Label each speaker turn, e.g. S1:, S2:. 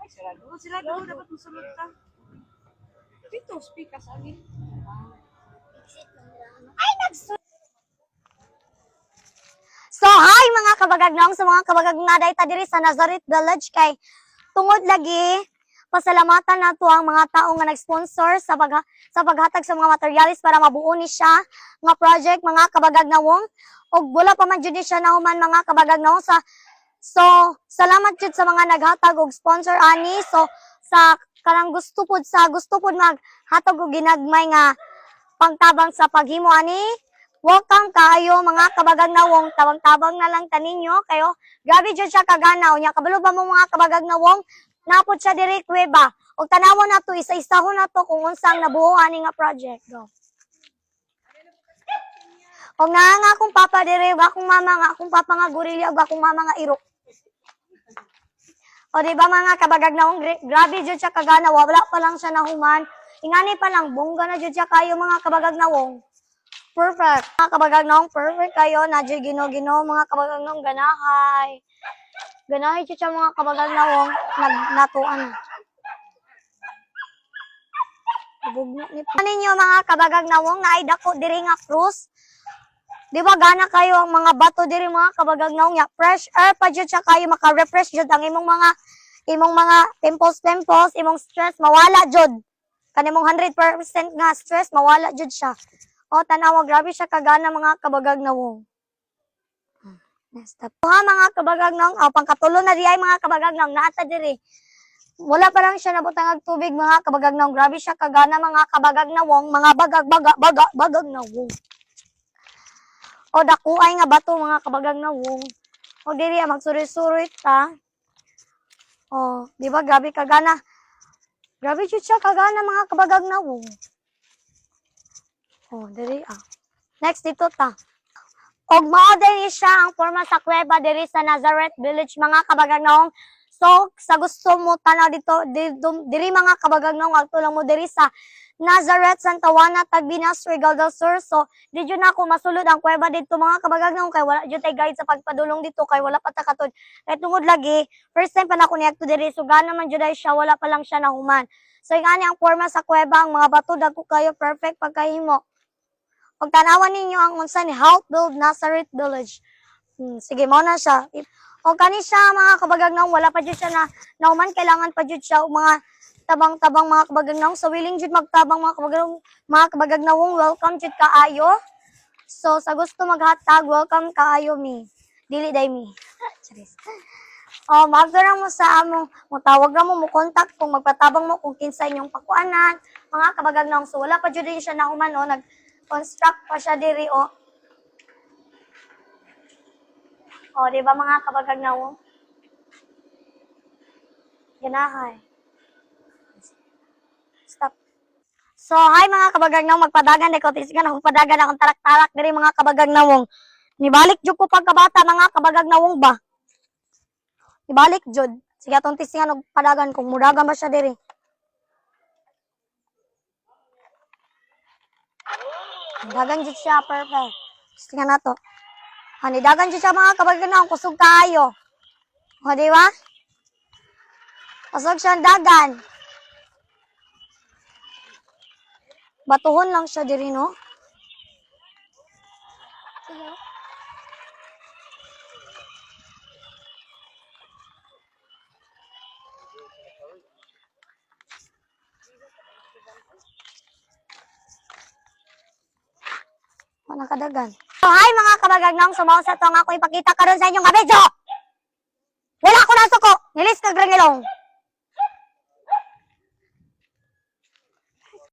S1: Sirado, dapat musulod ka. Dito, speak ka sa akin.
S2: Ay, So, hi mga kabagagnong, sa mga kabagag nga dayta diri sa Nazareth Village kay tungod lagi pasalamatan nato ang mga tao nga nag-sponsor sa paghatag sa mga materialis para mabuo ni siya nga project mga kabagagnawong ug wala pa man jud ni siya nahuman mga kabagagnawong so salamat jud sa mga naghatag og sponsor ani so sa kanang gusto pud maghatag og ginagmay nga pangtabang sa paghimo ani. Welcome kayo mga kabagagnawong, tabang-tabang na lang taninyo kayo. Grabe jud siya kaganaw nya kabalo ba mo mga kabagagnawong napod siya diri kuweba. Og tanawon nato isa-isahon nato kung unsang nabuo ani nga project. Go. Og nga akong papa diri, akong mama nga akong papa nga gorilya ug akong mama nga irok. O di ba mga kabagagnawong, grabe jud siya kaganaw, wala pa lang siya nahuman. Ingani pa lang bongga na jud siya kayo mga kabagagnawong. Perfect. Mga kabagagnong, perfect kayo. Nadyo gino-gino, mga kabagagnong, ganahay. Ganahay siya mga kabagagnong, nagnatuan. Ano ninyo mga kabagagnawong na ay dako diri nga cruise? Di ba gana kayo ang mga bato diri mga kabagagnawong nga fresh air pa jud siya kayo maka-refresh jud ang imong mga pimples, imong stress mawala jud. Kanimong 100% nga stress mawala jud siya. O, tanawa, grabe siya kagana mga kabagagnawong. Next up. Ha, mga kabagagnawong, pangkatulo na diay mga kabagagnawong, naata diri. Wala pa lang siya nabutang tubig mga kabagagnawong. Grabe siya kagana mga kabagagnawong, mga bagagnawong. O, dakuay nga bato mga kabagagnawong. O, diri, magsuri-suri ta. O, di ba, grabe kagana. Grabe siya kagana mga kabagagnawong. Oh, diri Next dito ta. Og mao diri siya ang forma sa kuweba diri sa Nazareth Village mga kabagagnawong. So sa gusto mo tanaw dito diri mga kabagagnawong agto lang mo diri sa Nazareth, Santa Juana, Tagbinas, Regal del Sur. So di jud na ako masulod ang kuweba dito mga kabagagnawong kay wala jud tay guide sa pagpadulong dito kay wala pa ta katud. Kay tungod lagi first time pa na ko niadto diri so gana man jud siya wala pa lang siya nahuman. So ingani ang forma sa kuweba ang mga bato dagko kayo perfect pagkahimo. Pag tanawan ninyo ang unsa ni Help Build Nazareth Village. Sige, mo na siya. O kani siya mga kabagagnawong, wala pa jud siya na nauman, kailangan pa jud siya mga tabang-tabang mga kabagagnawong. So willing jud magtabang mga kabagagnawong, welcome jud kaayo. So sa gusto maghatag, welcome kaayo mi. Dili day mi. Magdara mo sa amo, tawag na mo contact kung magpatabang mo kung kinsa inyong pakuanan, mga kabagagnawong. So wala pa jud din siya nauman construct pa siya diri o. O, di ba mga kabagagnawong? Ganahay. Stop. So, hi mga kabagagnawong, magpadagan ko. Tisigan ako padagan akong tarak-tarak diri mga kabagagnawong. Nibalik jud ko pagkabata mga kabagagnawong ba? Nibalik jud. Sige atong tisigan og padagan kung mudagan ba siya diri. Dagan jud siya, perfect. Tingnan nato. Dagan jud siya mga kabagagnawong, kusog kaayo. O, di ba? Kusog siya dagan. Batuhon lang siya diri, no? Nakadagan. So, hi mga kabagagnawong, sumaw sa to nga ako ipakita karon sa inyong video. Wala ko na suko, nilis kag rangilong.